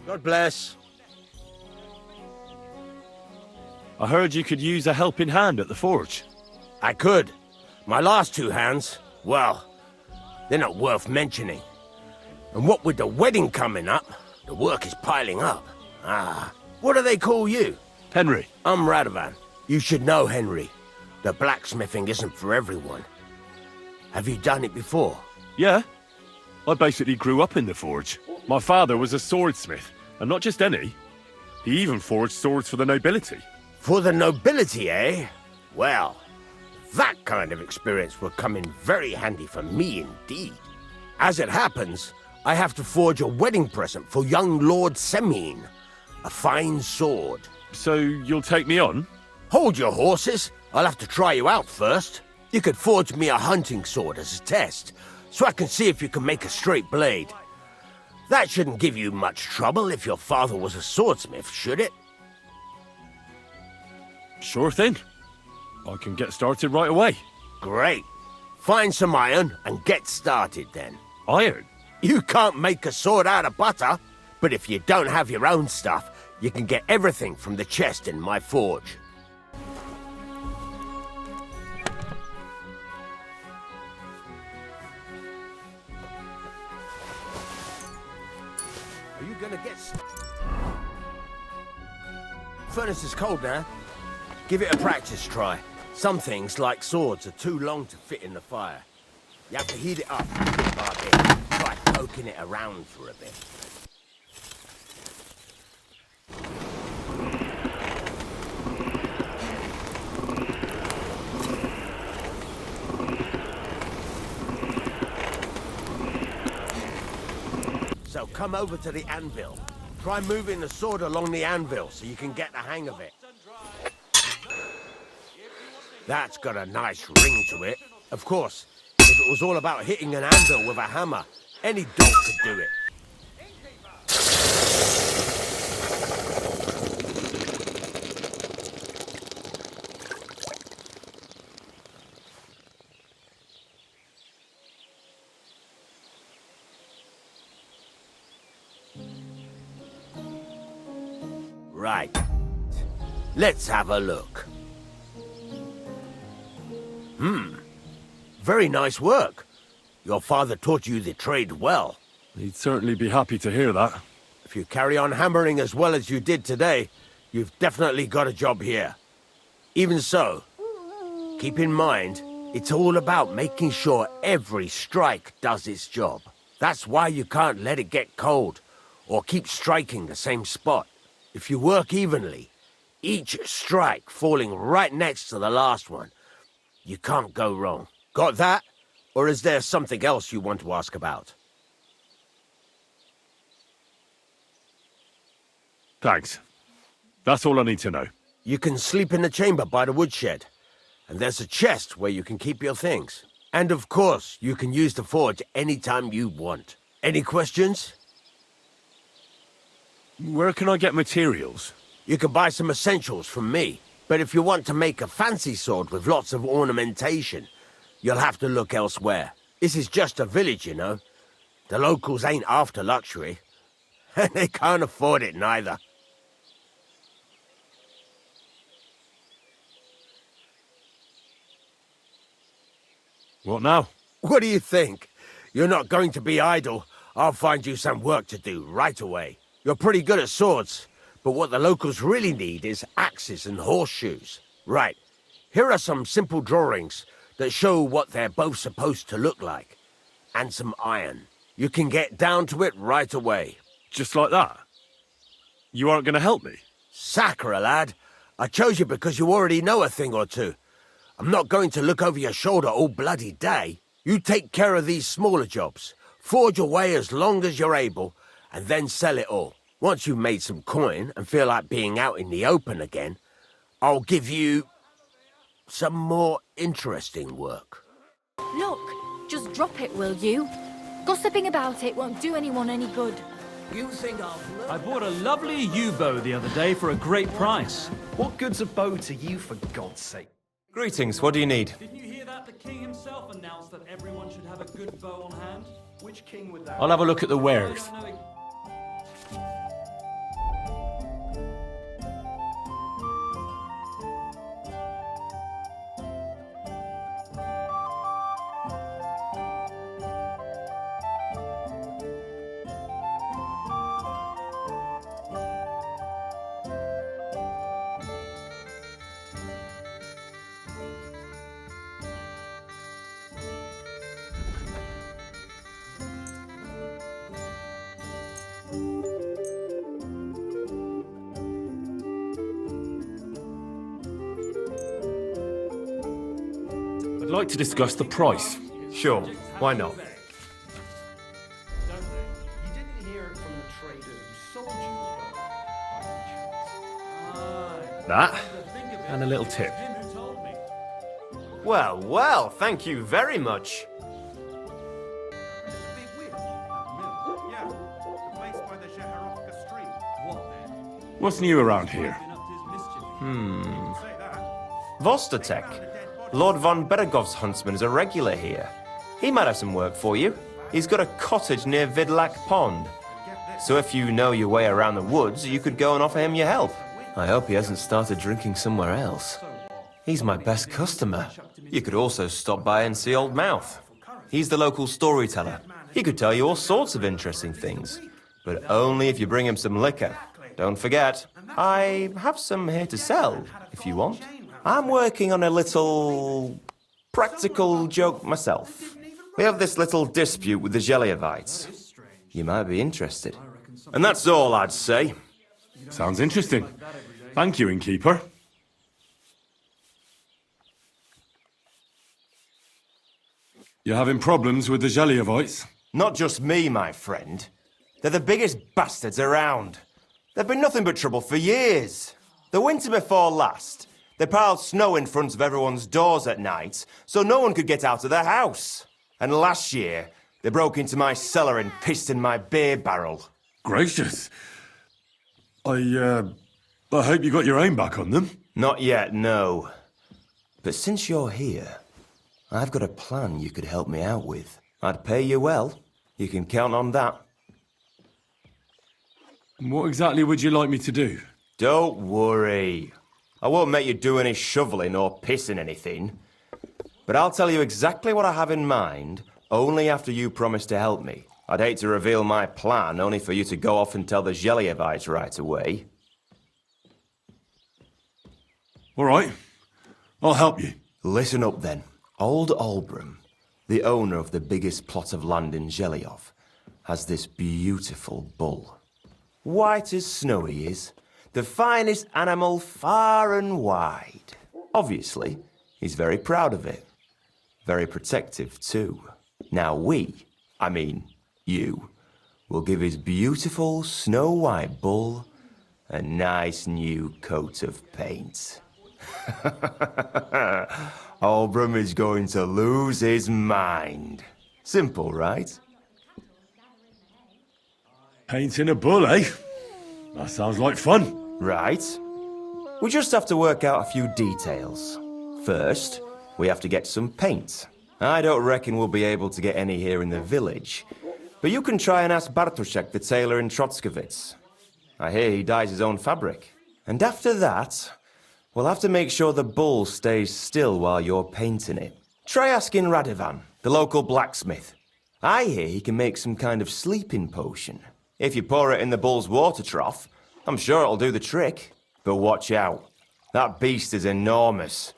God bless. I heard you could use a helping hand at the forge. I could. My last two hands, well, they're not worth mentioning. And what with the wedding coming up, the work is piling up. What do they call you? Henry. I'm Radovan. You should know, Henry. The blacksmithing isn't for everyone. Have you done it before? Yeah. I basically grew up in the forge. My father was a swordsmith, and not just any. He even forged swords for the nobility. For the nobility, eh? Well, that kind of experience will come in very handy for me indeed. As it happens, I have to forge a wedding present for young Lord Semine. A fine sword. So you'll take me on? Hold your horses. I'll have to try you out first. You could forge me a hunting sword as a test, so I can see if you can make a straight blade. That shouldn't give you much trouble if your father was a swordsmith, should it? Sure thing. I can get started right away. Great. Find some iron and get started then. Iron? You can't make a sword out of butter, but if you don't have your own stuff, you can get everything from the chest in my forge. Are you gonna get... Furnace is cold now. Give it a practice try. Some things, like swords, are too long to fit in the fire. You have to heat it up bit by bit. Try poking it around for a bit. So come over to the anvil. Try moving the sword along the anvil so you can get the hang of it. That's got a nice ring to it. Of course, if it was all about hitting an anvil with a hammer, any dog could do it. Right. Let's have a look. Very nice work. Your father taught you the trade well. He'd certainly be happy to hear that. If you carry on hammering as well as you did today, you've definitely got a job here. Even so, keep in mind, it's all about making sure every strike does its job. That's why you can't let it get cold, or keep striking the same spot. If you work evenly, each strike falling right next to the last one, you can't go wrong. Got that? Or is there something else you want to ask about? Thanks. That's all I need to know. You can sleep in the chamber by the woodshed. And there's a chest where you can keep your things. And of course, you can use the forge anytime you want. Any questions? Where can I get materials? You can buy some essentials from me. But if you want to make a fancy sword with lots of ornamentation, you'll have to look elsewhere. This is just a village, you know. The locals ain't after luxury. And they can't afford it neither. What now? What do you think? You're not going to be idle. I'll find you some work to do right away. You're pretty good at swords, but what the locals really need is axes and horseshoes. Right, here are some simple drawings that show what they're both supposed to look like. And some iron. You can get down to it right away. Just like that? You aren't going to help me? Sacre, lad. I chose you because you already know a thing or two. I'm not going to look over your shoulder all bloody day. You take care of these smaller jobs. Forge away as long as you're able, and then sell it all. Once you've made some coin and feel like being out in the open again, I'll give you some more interesting work. Look, just drop it, will you? Gossiping about it won't do anyone any good. You think I bought a lovely yew-bow the other day for a great price. What good's a bow to you, for God's sake? Greetings, what do you need? Didn't you hear that? The king himself announced that everyone should have a good bow on hand. Which king would that I'll have a look at the wares. I'd like to discuss the price. Sure, why not? You didn't hear it from the trader who sold you the bow, by any chance? That, and a little tip. Well, well, thank you very much. There's a big wheel. That mill? Yeah. The place by the Zeharovka stream. What then? What's new around here? Been up to his mischief. Say that. Vostotek. Lord von Beregov's huntsman is a regular here. He might have some work for you. He's got a cottage near Vidlak Pond. So if you know your way around the woods, you could go and offer him your help. I hope he hasn't started drinking somewhere else. He's my best customer. You could also stop by and see Old Mouth. He's the local storyteller. He could tell you all sorts of interesting things. But only if you bring him some liquor. Don't forget, I have some here to sell, if you want. I'm working on a little practical joke myself. We have this little dispute with the Zeliovites. You might be interested. And that's all I'd say. Sounds interesting. Thank you, innkeeper. You're having problems with the Zeliovites? Not just me, my friend. They're the biggest bastards around. They've been nothing but trouble for years. The winter before last, they piled snow in front of everyone's doors at night, so no one could get out of their house. And last year, they broke into my cellar and pissed in my beer barrel. Gracious. I hope you got your aim back on them. Not yet, no. But since you're here, I've got a plan you could help me out with. I'd pay you well. You can count on that. What exactly would you like me to do? Don't worry. I won't make you do any shoveling or pissing anything. But I'll tell you exactly what I have in mind, only after you promise to help me. I'd hate to reveal my plan, only for you to go off and tell the Zeliovites right away. All right. I'll help you. Listen up then. Old Olbram, the owner of the biggest plot of land in Zhelyov, has this beautiful bull. White as snow he is. The finest animal far and wide. Obviously, he's very proud of it. Very protective, too. Now you, will give his beautiful snow-white bull a nice new coat of paint. Olbram is going to lose his mind. Simple, right? Painting a bull, eh? That sounds like fun. Right. We just have to work out a few details. First, we have to get some paint. I don't reckon we'll be able to get any here in the village, but you can try and ask Bartoszek, the tailor in Trotskovitz. I hear he dyes his own fabric. And after that, we'll have to make sure the bull stays still while you're painting it. Try asking Radovan, the local blacksmith. I hear he can make some kind of sleeping potion. If you pour it in the bull's water trough, I'm sure it'll do the trick. But watch out. That beast is enormous.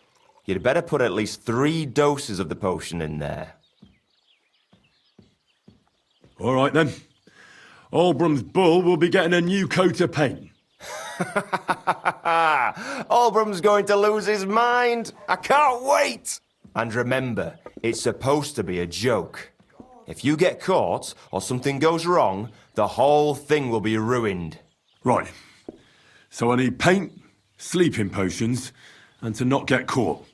You'd better put at least 3 doses of the potion in there. All right, then. Olbram's bull will be getting a new coat of paint. Olbram's going to lose his mind. I can't wait. And remember, it's supposed to be a joke. If you get caught or something goes wrong, the whole thing will be ruined. Right. So I need paint, sleeping potions, and to not get caught.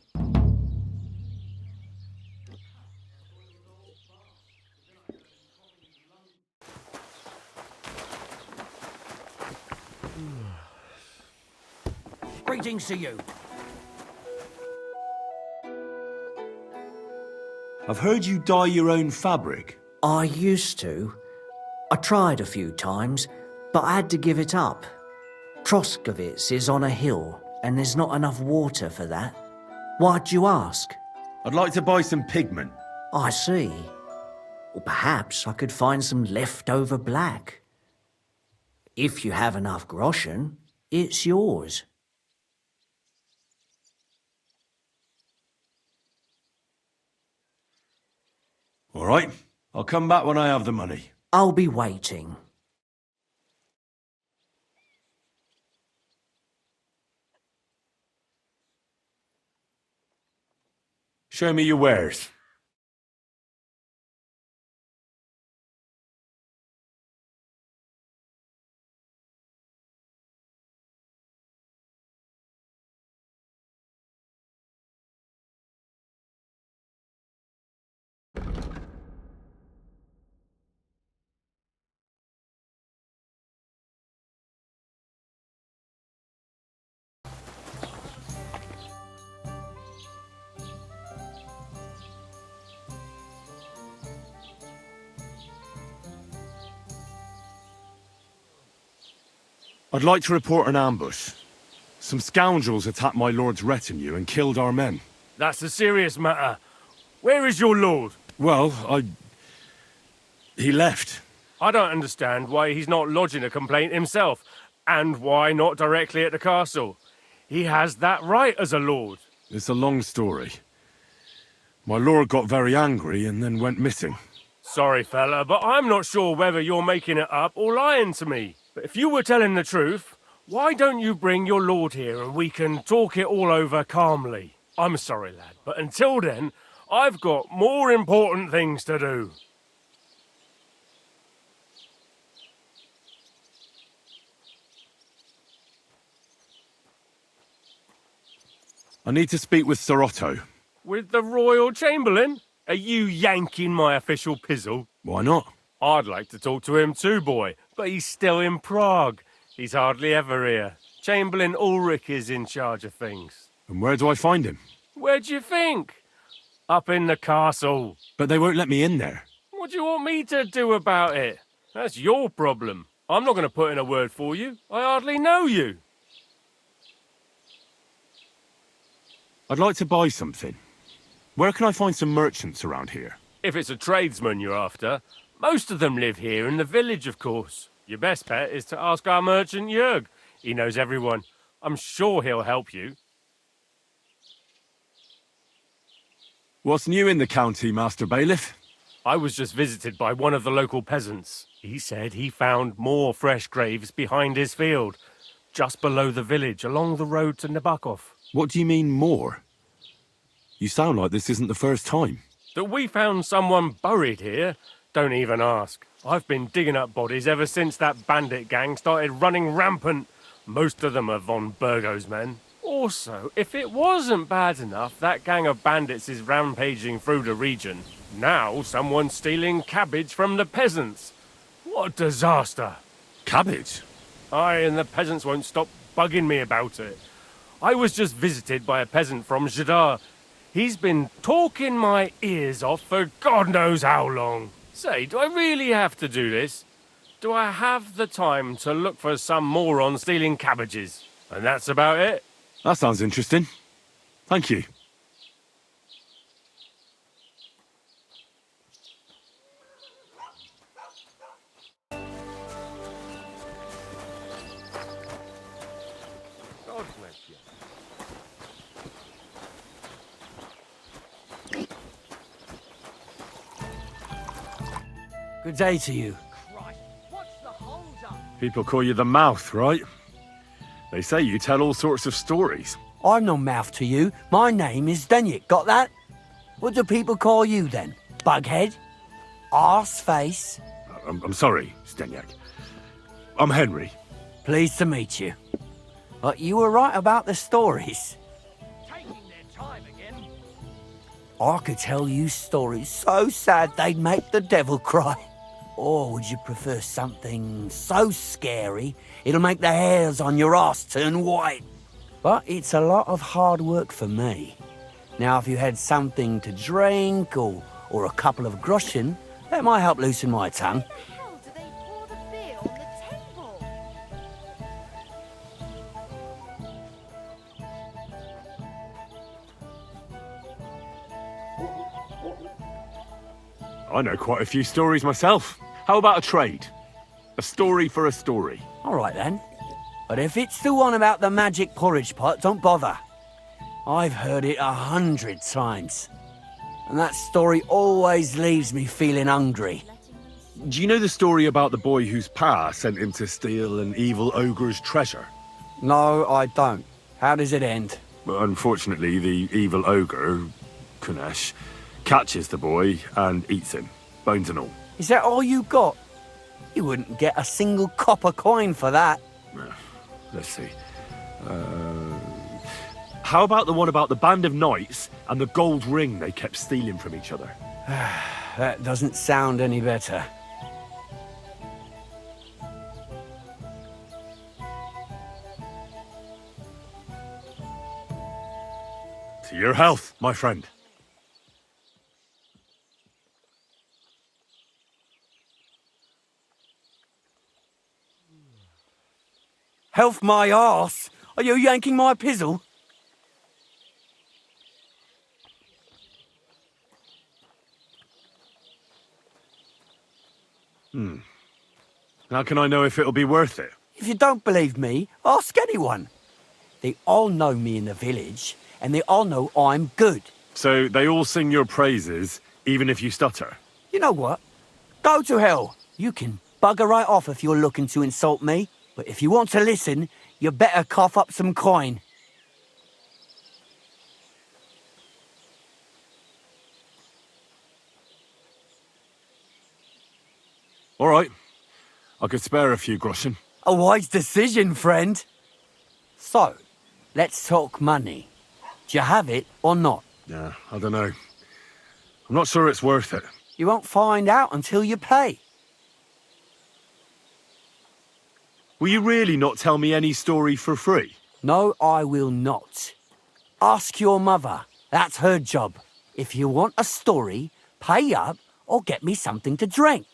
Greetings to you. I've heard you dye your own fabric. I used to. I tried a few times, but I had to give it up. Trotskovitz is on a hill, and there's not enough water for that. Why'd you ask? I'd like to buy some pigment. I see. Well, perhaps I could find some leftover black. If you have enough groschen, it's yours. All right. I'll come back when I have the money. I'll be waiting. Show me your wares. I'd like to report an ambush. Some scoundrels attacked my lord's retinue and killed our men. That's a serious matter. Where is your lord? Well, he left. I don't understand why he's not lodging a complaint himself, and why not directly at the castle. He has that right as a lord. It's a long story. My lord got very angry and then went missing. Sorry, fella, but I'm not sure whether you're making it up or lying to me. But if you were telling the truth, why don't you bring your lord here and we can talk it all over calmly? I'm sorry, lad, but until then, I've got more important things to do. I need to speak with Sir Otto. With the Royal Chamberlain? Are you yanking my official pizzle? Why not? I'd like to talk to him too, boy, but he's still in Prague. He's hardly ever here. Chamberlain Ulrich is in charge of things. And where do I find him? Where do you think? Up in the castle. But they won't let me in there. What do you want me to do about it? That's your problem. I'm not going to put in a word for you. I hardly know you. I'd like to buy something. Where can I find some merchants around here? If it's a tradesman you're after, most of them live here in the village, of course. Your best bet is to ask our merchant Jörg. He knows everyone. I'm sure he'll help you. What's new in the county, Master Bailiff? I was just visited by one of the local peasants. He said he found more fresh graves behind his field, just below the village, along the road to Nabokov. What do you mean, more? You sound like this isn't the first time. That we found someone buried here? Don't even ask. I've been digging up bodies ever since that bandit gang started running rampant. Most of them are von Burgo's men. Also, if it wasn't bad enough that gang of bandits is rampaging through the region, now someone's stealing cabbage from the peasants. What a disaster. Cabbage? Aye, and the peasants won't stop bugging me about it. I was just visited by a peasant from Jadar. He's been talking my ears off for God knows how long. Say, do I really have to do this? Do I have the time to look for some moron stealing cabbages? And that's about it. That sounds interesting. Thank you. God bless you. Good day to you. People call you the Mouth, right? They say you tell all sorts of stories. I'm no mouth to you. My name is Denyek. Got that? What do people call you then? Bughead? Arseface? I'm sorry, Stenyak. I'm Henry. Pleased to meet you. But you were right about the stories. Taking their time again. I could tell you stories so sad they'd make the devil cry. Or would you prefer something so scary it'll make the hairs on your ass turn white? But it's a lot of hard work for me. Now, if you had something to drink or a couple of groschen, that might help loosen my tongue. How do they pour the beer on the table? I know quite a few stories myself. How about a trade? A story for a story. All right, then. But if it's the one about the magic porridge pot, don't bother. I've heard it 100 times. And that story always leaves me feeling hungry. Do you know the story about the boy whose pa sent him to steal an evil ogre's treasure? No, I don't. How does it end? Well, unfortunately, the evil ogre Kunesh, catches the boy and eats him, bones and all. Is that all you got? You wouldn't get a single copper coin for that. Let's see. How about the one about the band of knights and the gold ring they kept stealing from each other? That doesn't sound any better. To your health, my friend. Health my arse? Are you yanking my pizzle? How can I know if it'll be worth it? If you don't believe me, ask anyone. They all know me in the village, and they all know I'm good. So they all sing your praises, even if you stutter? You know what? Go to hell. You can bugger right off if you're looking to insult me. But if you want to listen, you better cough up some coin. All right. I could spare a few groschen. A wise decision, friend. So, let's talk money. Do you have it or not? Yeah, I don't know. I'm not sure it's worth it. You won't find out until you pay. Will you really not tell me any story for free? No, I will not. Ask your mother. That's her job. If you want a story, pay up or get me something to drink.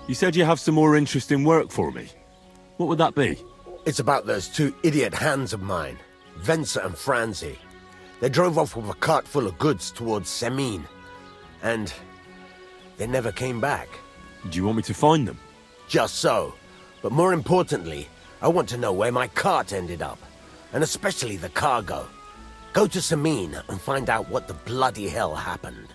You said you have some more interesting work for me. What would that be? It's about those two idiot hands of mine, Venser and Franzi. They drove off with a cart full of goods towards Semin, and they never came back. Do you want me to find them? Just so. But more importantly, I want to know where my cart ended up, and especially the cargo. Go to Semin and find out what the bloody hell happened.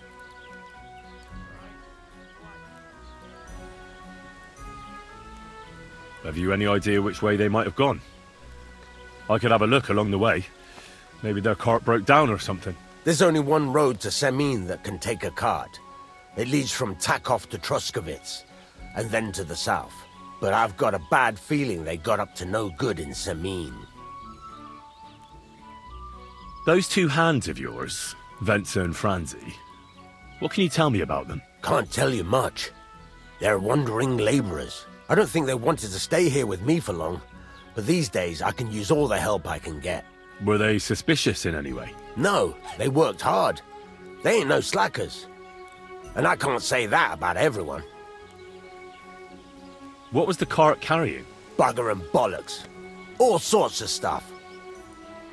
Have you any idea which way they might have gone? I could have a look along the way. Maybe their cart broke down or something. There's only one road to Semin that can take a cart. It leads from Takov to Troskovitz, and then to the south. But I've got a bad feeling they got up to no good in Semin. Those two hands of yours, Venser and Franzi, what can you tell me about them? Can't tell you much. They're wandering laborers. I don't think they wanted to stay here with me for long, but these days I can use all the help I can get. Were they suspicious in any way? No, they worked hard. They ain't no slackers. And I can't say that about everyone. What was the cart carrying? Bugger and bollocks. All sorts of stuff.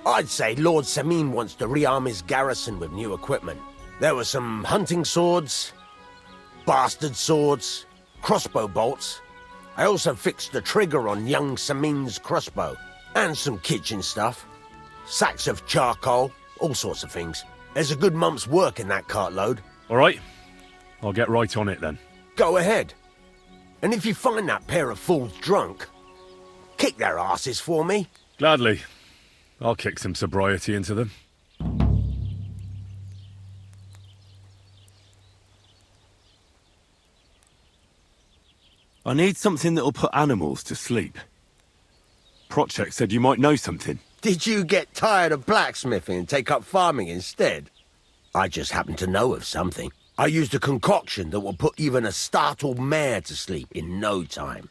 I'd say Lord Semin wants to rearm his garrison with new equipment. There were some hunting swords, bastard swords, crossbow bolts. I also fixed the trigger on young Semin's crossbow. And some kitchen stuff. Sacks of charcoal, all sorts of things. There's a good month's work in that cartload. All right. I'll get right on it then. Go ahead. And if you find that pair of fools drunk, kick their asses for me. Gladly. I'll kick some sobriety into them. I need something that'll put animals to sleep. Prochek said you might know something. Did you get tired of blacksmithing and take up farming instead? I just happen to know of something. I used a concoction that will put even a startled mare to sleep in no time.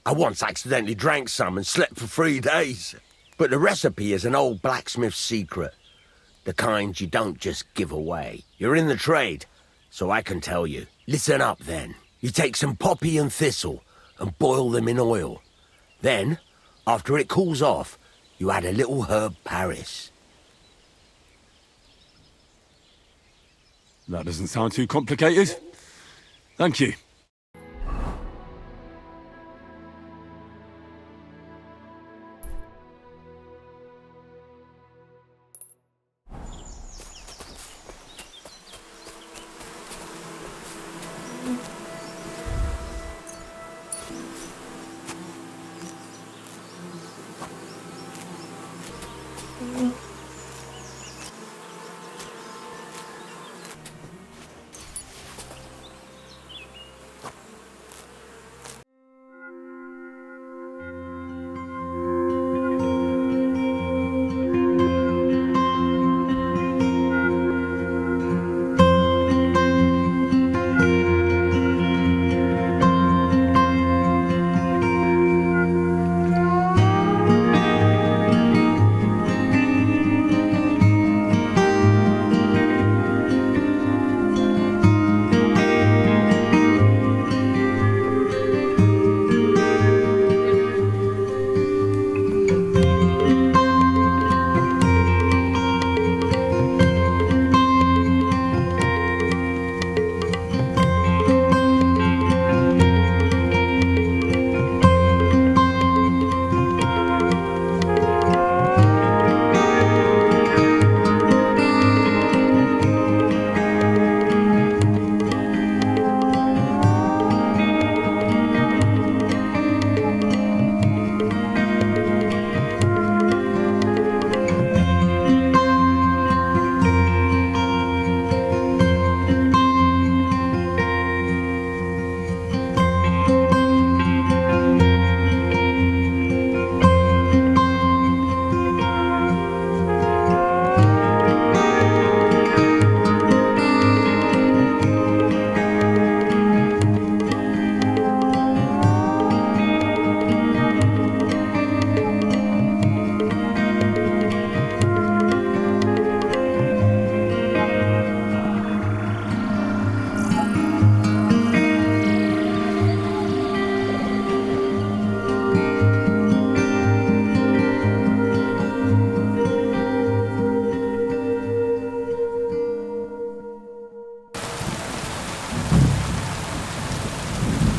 I once accidentally drank some and slept for 3 days. But the recipe is an old blacksmith's secret. The kind you don't just give away. You're in the trade, so I can tell you. Listen up then. You take some poppy and thistle and boil them in oil. Then, after it cools off, you add a little herb Paris. That doesn't sound too complicated. Thank you.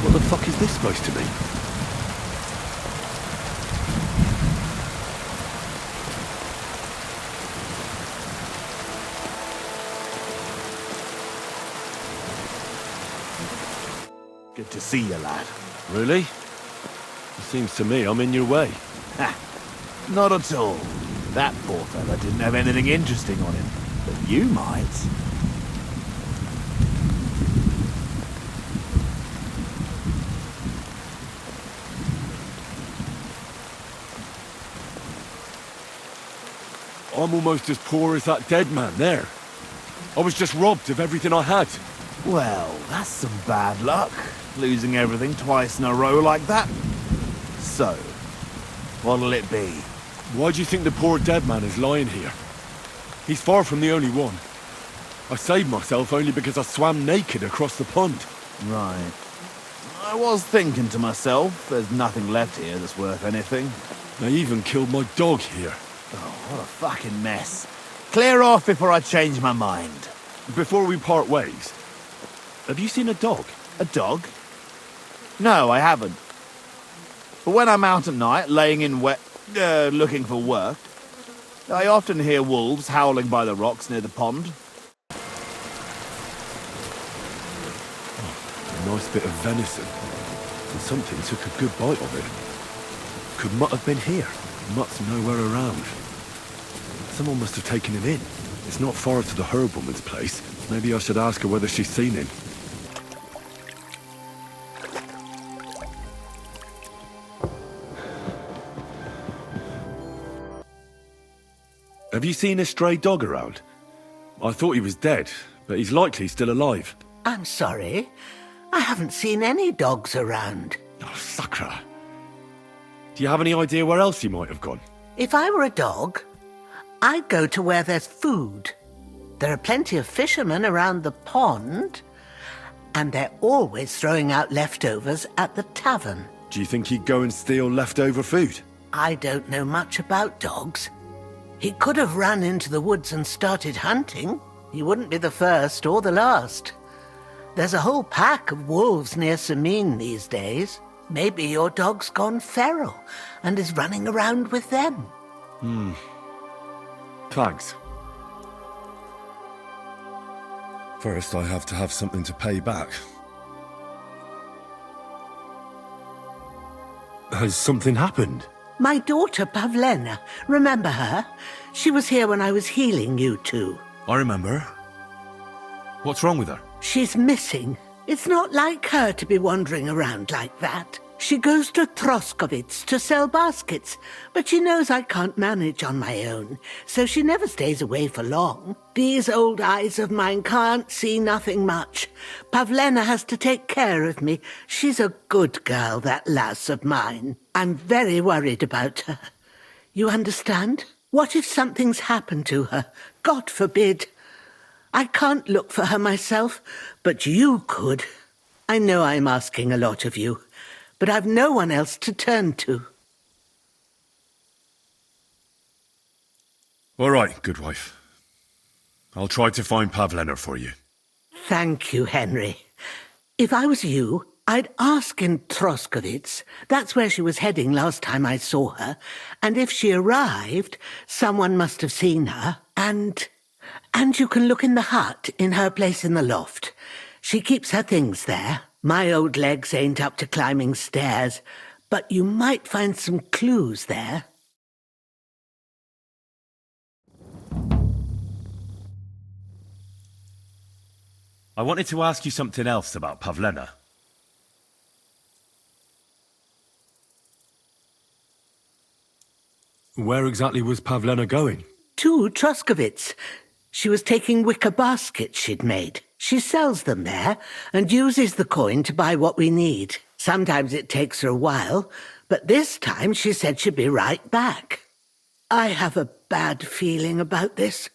What the fuck is this supposed to mean? Good to see you, lad. Really? It seems to me I'm in your way. Ha! Not at all. That poor fella didn't have anything interesting on him. But you might. I'm almost as poor as that dead man there. I was just robbed of everything I had. Well, that's some bad luck. Losing everything twice in a row like that. So, what'll it be? Why do you think the poor dead man is lying here? He's far from the only one. I saved myself only because I swam naked across the pond. Right. I was thinking to myself, there's nothing left here that's worth anything. They even killed my dog here. Oh, what a fucking mess. Clear off before I change my mind. Before we part ways, have you seen a dog? A dog? No, I haven't. But when I'm out at night, laying in wet, looking for work, I often hear wolves howling by the rocks near the pond. A nice bit of venison. And something took a good bite of it. Could Mutt have been here? Mutt's nowhere around. Someone must have taken him in. It's not far to the herb woman's place. Maybe I should ask her whether she's seen him. Have you seen a stray dog around? I thought he was dead, but he's likely still alive. I'm sorry. I haven't seen any dogs around. Oh, Sakra. Do you have any idea where else he might have gone? If I were a dog, I'd go to where there's food. There are plenty of fishermen around the pond, and they're always throwing out leftovers at the tavern. Do you think he'd go and steal leftover food? I don't know much about dogs. He could have run into the woods and started hunting. He wouldn't be the first or the last. There's a whole pack of wolves near Sameen these days. Maybe your dog's gone feral and is running around with them. Thanks. First, I have to have something to pay back. Has something happened? My daughter, Pavlena. Remember her? She was here when I was healing you two. I remember. What's wrong with her? She's missing. It's not like her to be wandering around like that. She goes to Troskovitz to sell baskets, but she knows I can't manage on my own, so she never stays away for long. These old eyes of mine can't see nothing much. Pavlena has to take care of me. She's a good girl, that lass of mine. I'm very worried about her. You understand? What if something's happened to her? God forbid. I can't look for her myself, but you could. I know I'm asking a lot of you, but I've no one else to turn to. All right, good wife. I'll try to find Pavlena for you. Thank you, Henry. If I was you, I'd ask in Troskovitz. That's where she was heading last time I saw her. And if she arrived, someone must have seen her. And you can look in the hut in her place in the loft. She keeps her things there. My old legs ain't up to climbing stairs, but you might find some clues there. I wanted to ask you something else about Pavlena. Where exactly was Pavlena going? To Troskovitz. She was taking wicker baskets she'd made. She sells them there and uses the coin to buy what we need. Sometimes it takes her a while, but this time she said she'd be right back. I have a bad feeling about this.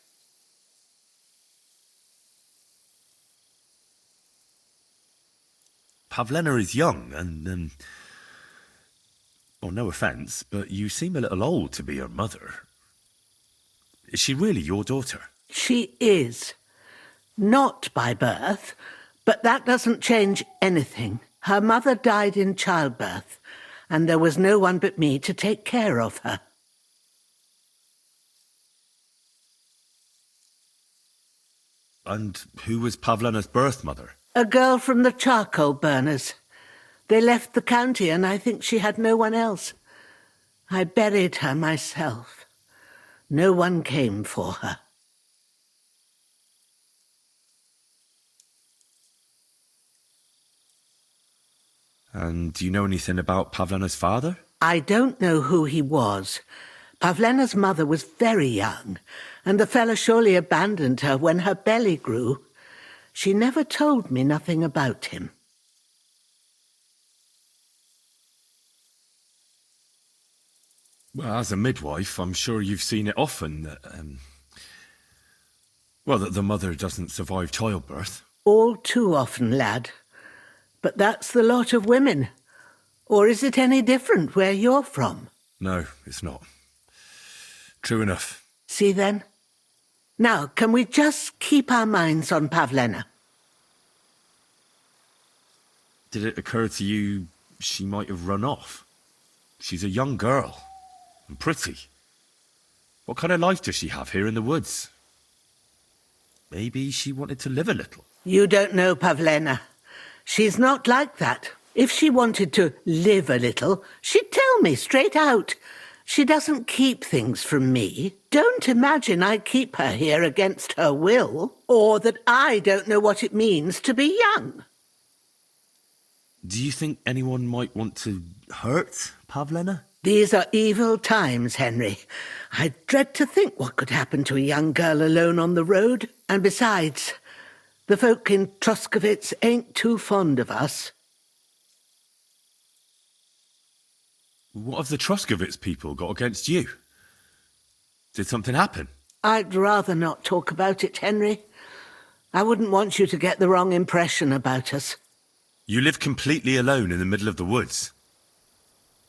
Pavlena is young and, well, no offence, but you seem a little old to be her mother. Is she really your daughter? She is. Not by birth, but that doesn't change anything. Her mother died in childbirth, and there was no one but me to take care of her. And who was Pavlena's birth mother? A girl from the charcoal burners. They left the county, and I think she had no one else. I buried her myself. No one came for her. And do you know anything about Pavlena's father? I don't know who he was. Pavlena's mother was very young, and the fella surely abandoned her when her belly grew. She never told me nothing about him. Well, as a midwife, I'm sure you've seen it often that, that the mother doesn't survive childbirth. All too often, lad. But that's the lot of women. Or is it any different where you're from? No, it's not. True enough. See then? Now, can we just keep our minds on Pavlena? Did it occur to you she might have run off? She's a young girl. And pretty. What kind of life does she have here in the woods? Maybe she wanted to live a little. You don't know Pavlena. She's not like that. If she wanted to live a little, she'd tell me straight out. She doesn't keep things from me. Don't imagine I keep her here against her will, or that I don't know what it means to be young. Do you think anyone might want to hurt Pavlena? These are evil times, Henry. I dread to think what could happen to a young girl alone on the road. And besides, the folk in Troskovitz ain't too fond of us. What have the Troskovitz people got against you? Did something happen? I'd rather not talk about it, Henry. I wouldn't want you to get the wrong impression about us. You live completely alone in the middle of the woods.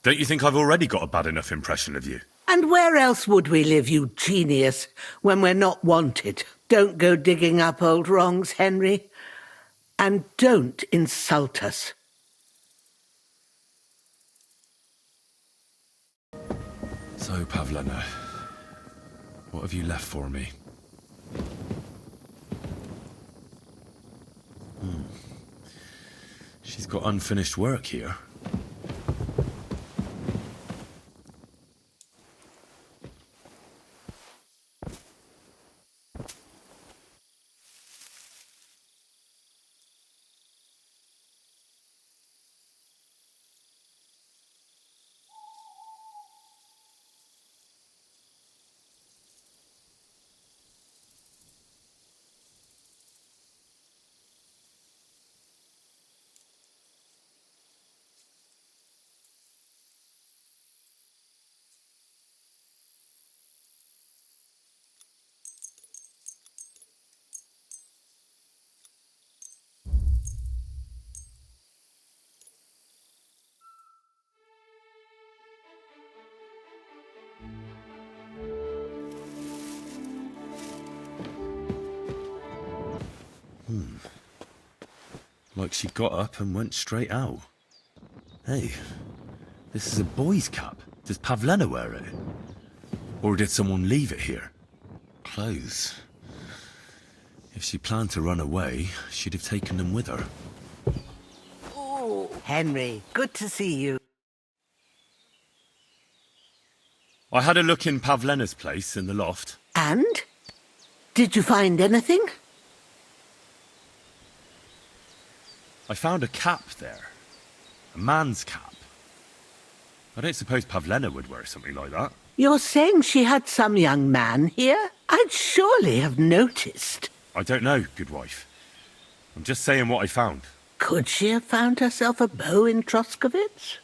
Don't you think I've already got a bad enough impression of you? And where else would we live, you genius, when we're not wanted? Don't go digging up old wrongs, Henry. And don't insult us. So, Pavlena, what have you left for me? She's got unfinished work here. Like she got up and went straight out. Hey, this is a boy's cap. Does Pavlena wear it? Or did someone leave it here? Clothes. If she planned to run away, she'd have taken them with her. Oh, Henry, good to see you. I had a look in Pavlena's place in the loft. And? Did you find anything? I found a cap there. A man's cap. I don't suppose Pavlena would wear something like that. You're saying she had some young man here? I'd surely have noticed. I don't know, good wife. I'm just saying what I found. Could she have found herself a beau in Troskovitz?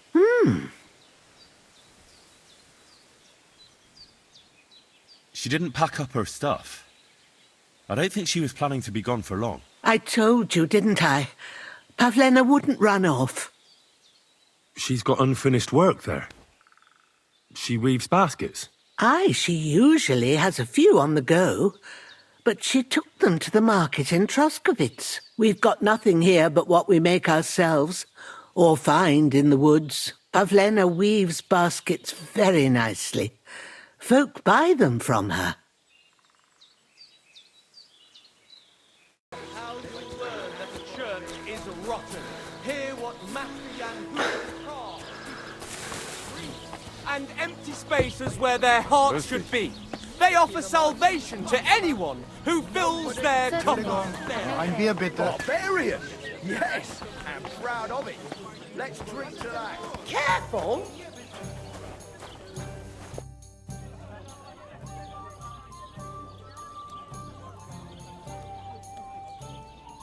She didn't pack up her stuff. I don't think she was planning to be gone for long. I told you, didn't I? Pavlena wouldn't run off. She's got unfinished work there. She weaves baskets. Aye, she usually has a few on the go. But she took them to the market in Troskovitz. We've got nothing here but what we make ourselves, or find in the woods. Pavlena weaves baskets very nicely. Folk buy them from her. How do you learn that the church is rotten? Hear what Master Jan carved. And empty spaces where their hearts should be. They offer salvation to anyone who fills their cup. Ein Bier bitte. Barbarian! Yes, I'm proud of it. Let's drink to that. Careful!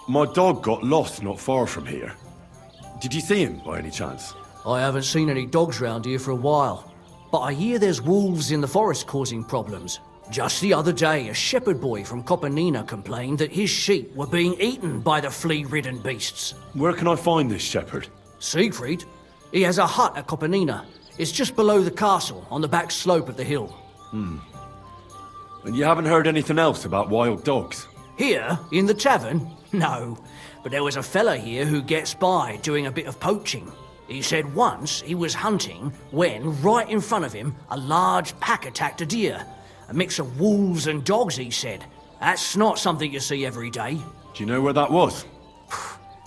My dog got lost not far from here. Did you see him by any chance? I haven't seen any dogs round here for a while, but I hear there's wolves in the forest causing problems. Just the other day, a shepherd boy from Kopanina complained that his sheep were being eaten by the flea-ridden beasts. Where can I find this shepherd? Siegfried? He has a hut at Kopanina. It's just below the castle, on the back slope of the hill. And you haven't heard anything else about wild dogs? Here, in the tavern? No. But there was a fella here who gets by doing a bit of poaching. He said once he was hunting when, right in front of him, a large pack attacked a deer. A mix of wolves and dogs, he said. That's not something you see every day. Do you know where that was?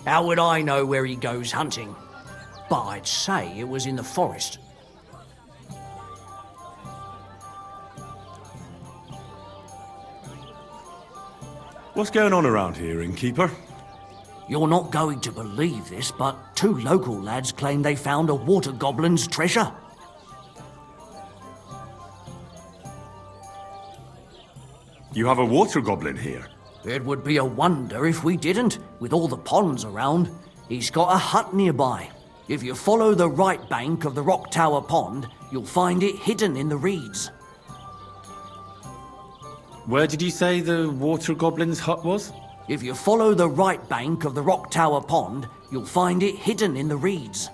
How would I know where he goes hunting? But I'd say it was in the forest. What's going on around here, innkeeper? You're not going to believe this, but 2 local lads claim they found a water goblin's treasure. You have a water goblin here? It would be a wonder if we didn't, with all the ponds around. He's got a hut nearby. If you follow the right bank of the Rock Tower Pond, you'll find it hidden in the reeds. Where did you say the water goblin's hut was? If you follow the right bank of the Rock Tower Pond, you'll find it hidden in the reeds.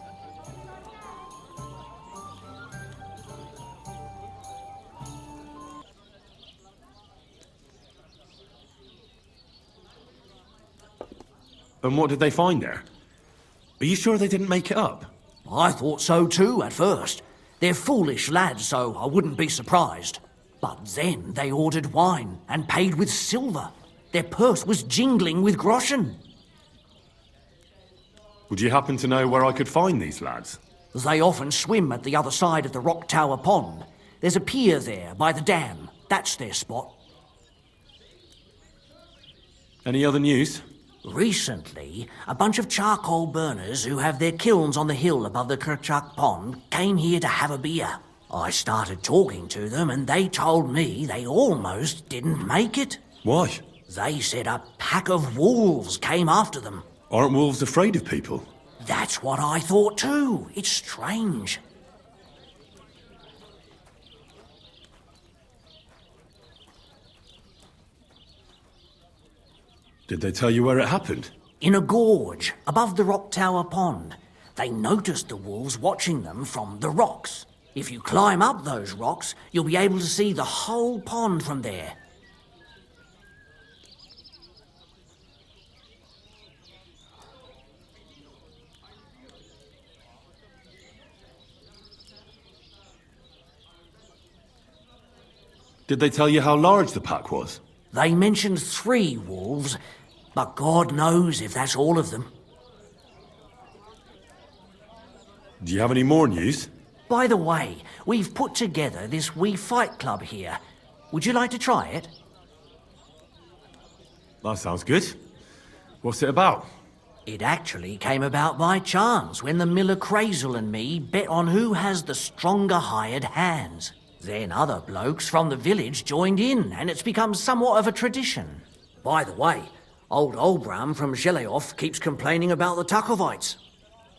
And what did they find there? Are you sure they didn't make it up? I thought so too at first. They're foolish lads, so I wouldn't be surprised. But then they ordered wine and paid with silver. Their purse was jingling with groschen. Would you happen to know where I could find these lads? They often swim at the other side of the Rock Tower Pond. There's a pier there by the dam. That's their spot. Any other news? Recently, a bunch of charcoal burners who have their kilns on the hill above the Kerchak Pond came here to have a beer. I started talking to them and they told me they almost didn't make it. Why? They said a pack of wolves came after them. Aren't wolves afraid of people? That's what I thought too. It's strange. Did they tell you where it happened? In a gorge, above the Rock Tower Pond. They noticed the wolves watching them from the rocks. If you climb up those rocks, you'll be able to see the whole pond from there. Did they tell you how large the pack was? They mentioned 3 wolves, but God knows if that's all of them. Do you have any more news? By the way, we've put together this wee fight club here. Would you like to try it? That sounds good. What's it about? It actually came about by chance when the miller Crazel and me bet on who has the stronger hired hands. Then other blokes from the village joined in, and it's become somewhat of a tradition. By the way, old Olbram from Sheleoff keeps complaining about the Tuckovites.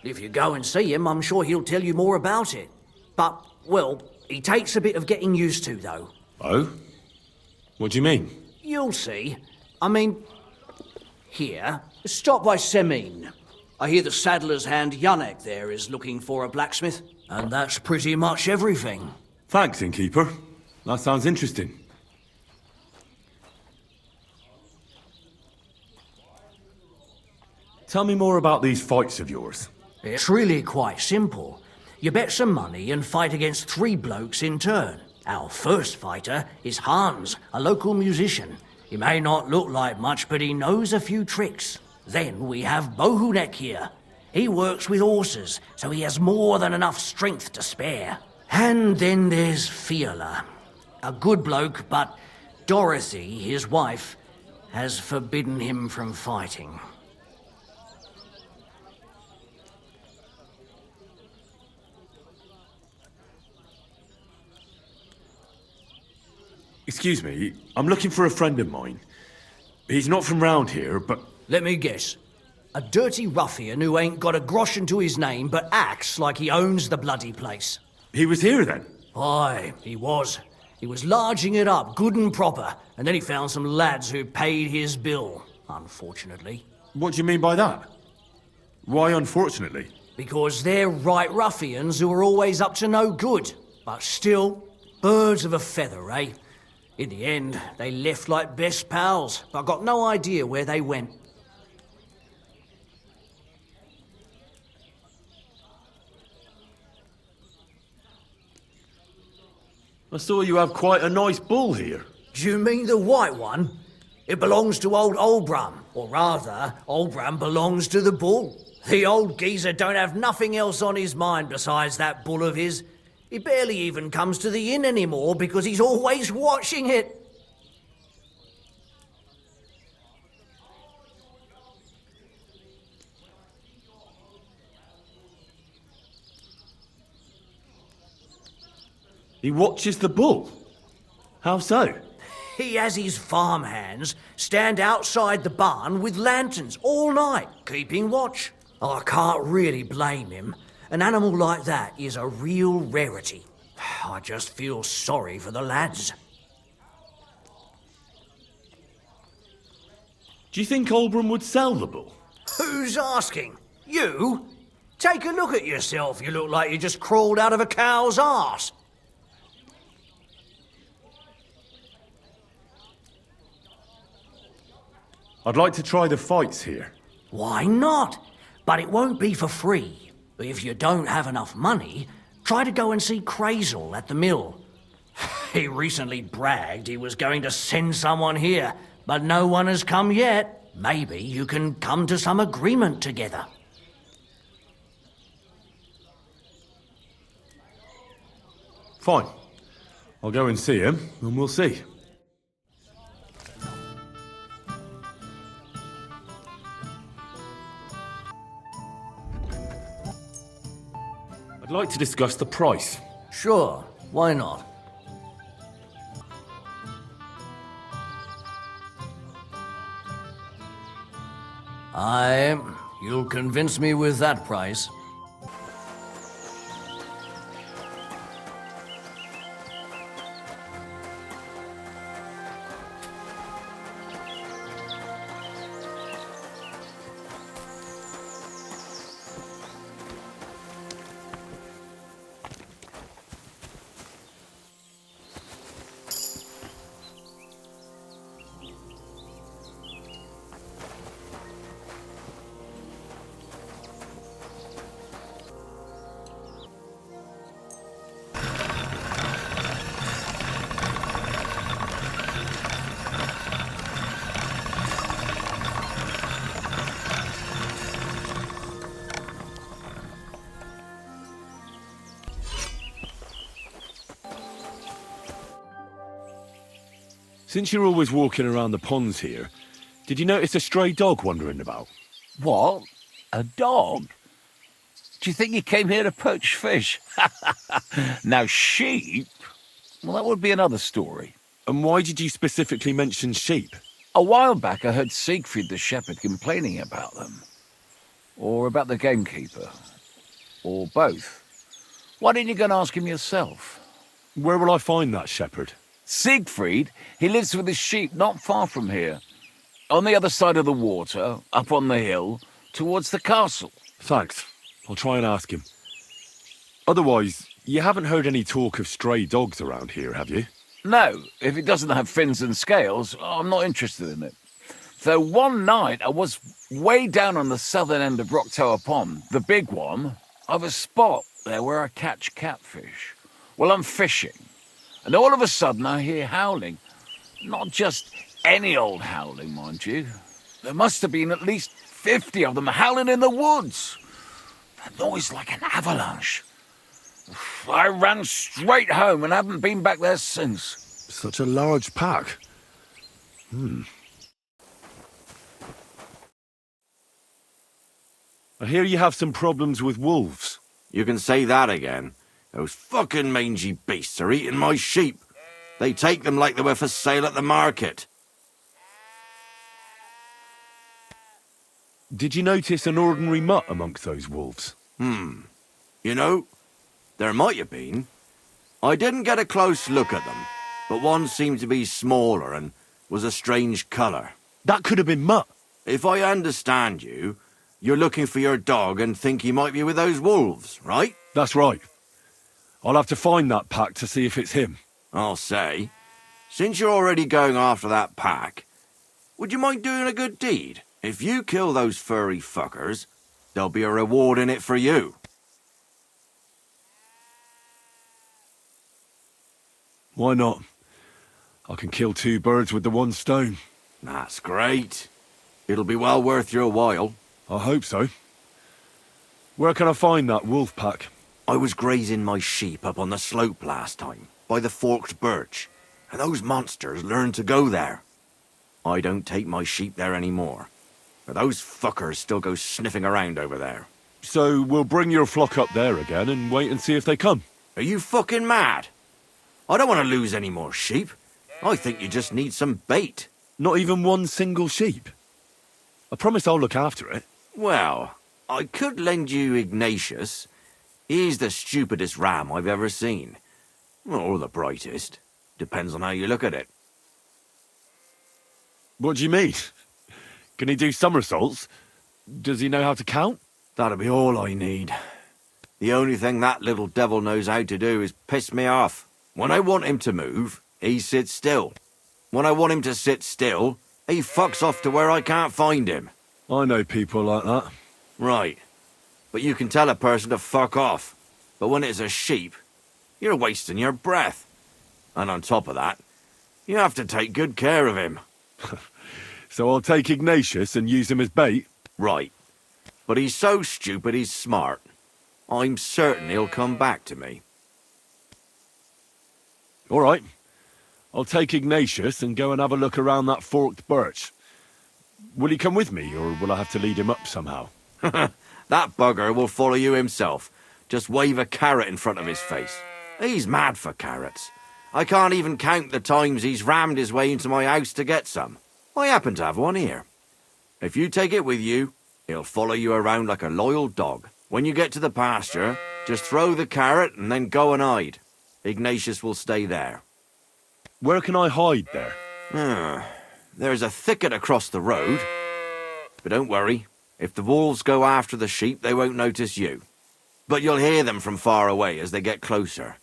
If you go and see him, I'm sure he'll tell you more about it. But, well, he takes a bit of getting used to, though. Oh? What do you mean? You'll see. I mean, here, stop by Semin. I hear the saddler's hand Yannick there is looking for a blacksmith. And that's pretty much everything. Thanks, innkeeper. That sounds interesting. Tell me more about these fights of yours. It's really quite simple. You bet some money and fight against 3 blokes in turn. Our first fighter is Hans, a local musician. He may not look like much, but he knows a few tricks. Then we have Bohunek here. He works with horses, so he has more than enough strength to spare. And then there's Fiala. A good bloke, but Dorothy, his wife, has forbidden him from fighting. Excuse me, I'm looking for a friend of mine. He's not from round here, but... Let me guess. A dirty ruffian who ain't got a groschen to his name but acts like he owns the bloody place. He was here then? Aye, he was. He was larging it up, good and proper, and then he found some lads who paid his bill, unfortunately. What do you mean by that? Why unfortunately? Because they're right ruffians who are always up to no good. But still, birds of a feather, eh? In the end, they left like best pals, but got no idea where they went. I saw you have quite a nice bull here. Do you mean the white one? It belongs to old Olbram, or rather, Olbram belongs to the bull. The old geezer don't have nothing else on his mind besides that bull of his. He barely even comes to the inn anymore because he's always watching it. He watches the bull? How so? He has his farmhands stand outside the barn with lanterns all night, keeping watch. I can't really blame him. An animal like that is a real rarity. I just feel sorry for the lads. Do you think Olbram would sell the bull? Who's asking? You? Take a look at yourself. You look like you just crawled out of a cow's arse. I'd like to try the fights here. Why not? But it won't be for free. If you don't have enough money, try to go and see Crazel at the mill. He recently bragged he was going to send someone here, but no one has come yet. Maybe you can come to some agreement together. Fine. I'll go and see him, and we'll see. I'd like to discuss the price. Sure, why not? You'll convince me with that price. Since you're always walking around the ponds here, did you notice a stray dog wandering about? What? A dog? Do you think he came here to poach fish? Now, sheep? Well, that would be another story. And why did you specifically mention sheep? A while back, I heard Siegfried the shepherd complaining about them. Or about the gamekeeper. Or both. Why didn't you go and ask him yourself? Where will I find that shepherd? Siegfried? He lives with his sheep not far from here. On the other side of the water, up on the hill, towards the castle. Thanks. I'll try and ask him. Otherwise, you haven't heard any talk of stray dogs around here, have you? No, if it doesn't have fins and scales, I'm not interested in it. Though one night I was way down on the southern end of Rock Tower Pond, the big one. I've a spot there where I catch catfish. Well, I'm fishing, and all of a sudden I hear howling. Not just any old howling, mind you. There must have been at least 50 of them howling in the woods. A noise like an avalanche. I ran straight home and haven't been back there since. Such a large pack. I hear you have some problems with wolves. You can say that again. Those fucking mangy beasts are eating my sheep. They take them like they were for sale at the market. Did you notice an ordinary mutt amongst those wolves? You know, there might have been. I didn't get a close look at them, but one seemed to be smaller and was a strange colour. That could have been Mutt. If I understand you, you're looking for your dog and think he might be with those wolves, right? That's right. I'll have to find that pack to see if it's him. I'll say, since you're already going after that pack, would you mind doing a good deed? If you kill those furry fuckers, there'll be a reward in it for you. Why not? I can kill 2 birds with the 1 stone. That's great. It'll be well worth your while. I hope so. Where can I find that wolf pack? I was grazing my sheep up on the slope last time, by the forked birch, and those monsters learned to go there. I don't take my sheep there anymore, but those fuckers still go sniffing around over there. So we'll bring your flock up there again and wait and see if they come. Are you fucking mad? I don't want to lose any more sheep. I think you just need some bait. Not even 1 single sheep? I promise I'll look after it. Well, I could lend you Ignatius. He's the stupidest ram I've ever seen. Or the brightest. Depends on how you look at it. What do you mean? Can he do somersaults? Does he know how to count? That'll be all I need. The only thing that little devil knows how to do is piss me off. When I want him to move, he sits still. When I want him to sit still, he fucks off to where I can't find him. I know people like that. Right. But you can tell a person to fuck off. But when it's a sheep, you're wasting your breath. And on top of that, you have to take good care of him. So I'll take Ignatius and use him as bait? Right. But he's so stupid he's smart. I'm certain he'll come back to me. All right. I'll take Ignatius and go and have a look around that forked birch. Will he come with me, or will I have to lead him up somehow? That bugger will follow you himself. Just wave a carrot in front of his face. He's mad for carrots. I can't even count the times he's rammed his way into my house to get some. I happen to have one here. If you take it with you, he'll follow you around like a loyal dog. When you get to the pasture, just throw the carrot and then go and hide. Ignatius will stay there. Where can I hide there? There's a thicket across the road. But don't worry. If the wolves go after the sheep, they won't notice you. But you'll hear them from far away as they get closer.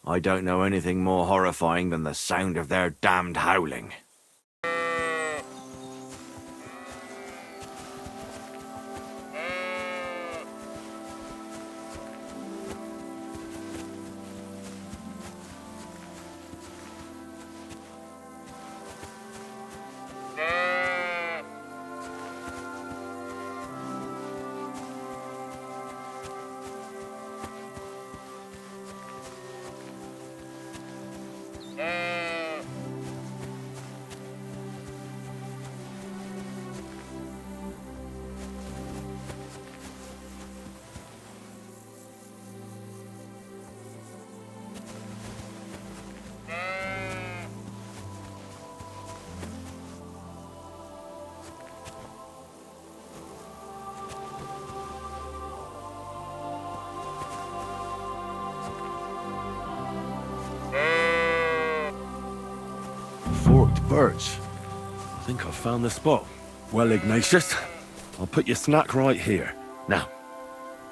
I don't know anything more horrifying than the sound of their damned howling. Forked birch. I think I've found the spot. Well, Ignatius, I'll put your snack right here. Now,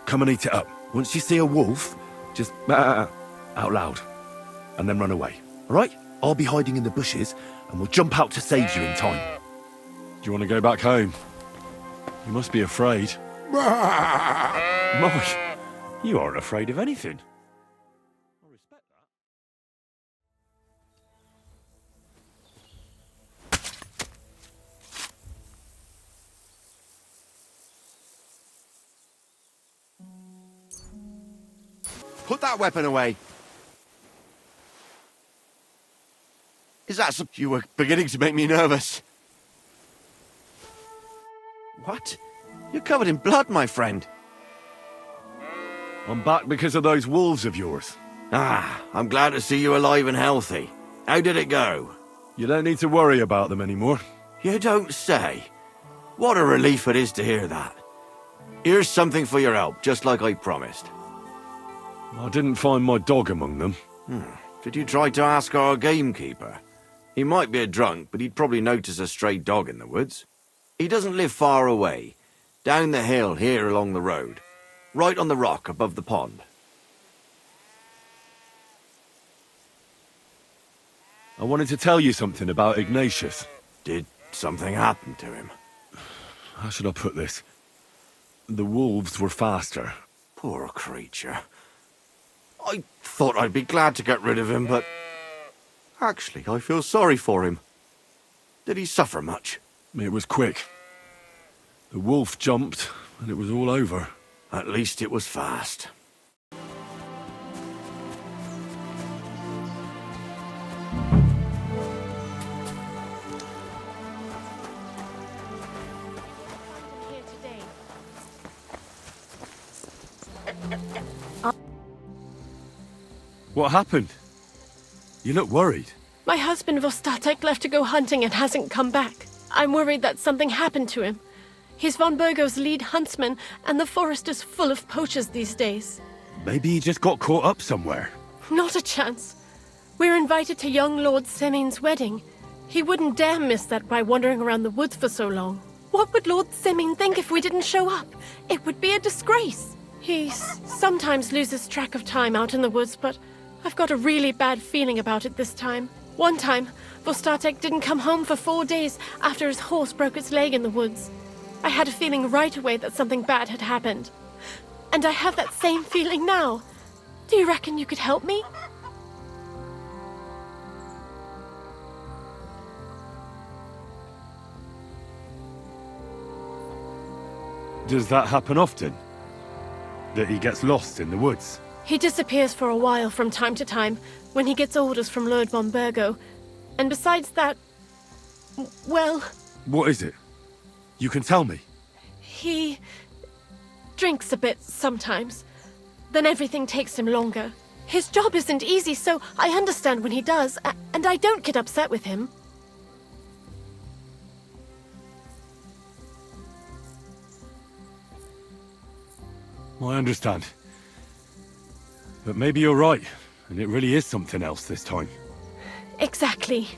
come and eat it up. Once you see a wolf, just out loud, and then run away. All right? I'll be hiding in the bushes, and we'll jump out to save you in time. Do you want to go back home? You must be afraid. Mike, you aren't afraid of anything. I respect that. Put that weapon away. Is that something? You were beginning to make me nervous. What? You're covered in blood, my friend. I'm back because of those wolves of yours. Ah, I'm glad to see you alive and healthy. How did it go? You don't need to worry about them anymore. You don't say. What a relief it is to hear that. Here's something for your help, just like I promised. I didn't find my dog among them. Did you try to ask our gamekeeper? He might be a drunk, but he'd probably notice a stray dog in the woods. He doesn't live far away. Down the hill here along the road. Right on the rock above the pond. I wanted to tell you something about Ignatius. Did something happen to him? How should I put this? The wolves were faster. Poor creature. I thought I'd be glad to get rid of him, but... Actually, I feel sorry for him. Did he suffer much? It was quick. The wolf jumped, and it was all over. At least it was fast. What happened? You look worried. My husband Vostatek left to go hunting and hasn't come back. I'm worried that something happened to him. He's von Burgo's lead huntsman, and the forest is full of poachers these days. Maybe he just got caught up somewhere. Not a chance. We're invited to young Lord Semin's wedding. He wouldn't dare miss that by wandering around the woods for so long. What would Lord Semin think if we didn't show up? It would be a disgrace. He sometimes loses track of time out in the woods, but I've got a really bad feeling about it this time. One time, Vostatek didn't come home for 4 days after his horse broke its leg in the woods. I had a feeling right away that something bad had happened. And I have that same feeling now. Do you reckon you could help me? Does that happen often? That he gets lost in the woods? He disappears for a while from time to time when he gets orders from Lord von Burgo. And besides that, well... What is it? You can tell me. He drinks a bit sometimes. Then everything takes him longer. His job isn't easy, so I understand when he does, and I don't get upset with him. I understand. But maybe you're right, and it really is something else this time. Exactly.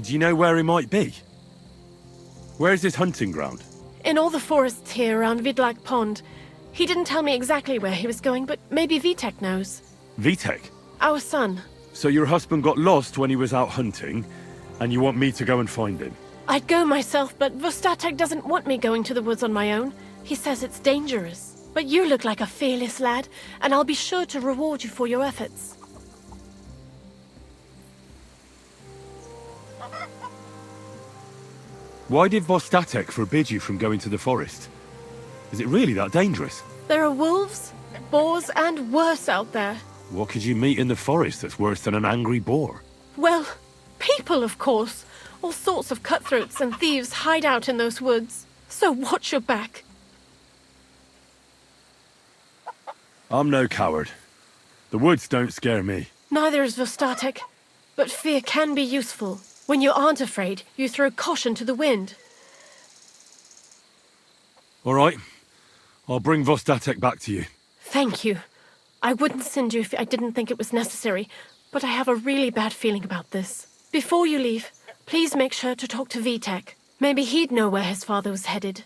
Do you know where he might be? Where's his hunting ground? In all the forests here around Vidlak Pond. He didn't tell me exactly where he was going, but maybe Vitek knows. Vitek? Our son. So your husband got lost when he was out hunting, and you want me to go and find him? I'd go myself, but Vostatek doesn't want me going to the woods on my own. He says it's dangerous. But you look like a fearless lad, and I'll be sure to reward you for your efforts. Why did Vostatek forbid you from going to the forest? Is it really that dangerous? There are wolves, boars, and worse out there. What could you meet in the forest that's worse than an angry boar? Well, people, of course. All sorts of cutthroats and thieves hide out in those woods. So watch your back. I'm no coward. The woods don't scare me. Neither is Vostatek. But fear can be useful. When you aren't afraid, you throw caution to the wind. All right. I'll bring Vostatek back to you. Thank you. I wouldn't send you if I didn't think it was necessary, but I have a really bad feeling about this. Before you leave, please make sure to talk to Vitek. Maybe he'd know where his father was headed.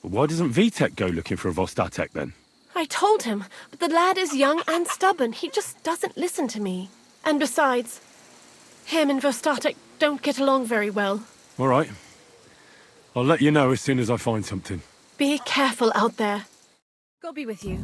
Why doesn't Vitek go looking for Vostatek then? I told him, but the lad is young and stubborn. He just doesn't listen to me. And besides, him and Vostatek don't get along very well. All right. I'll let you know as soon as I find something. Be careful out there. God be with you.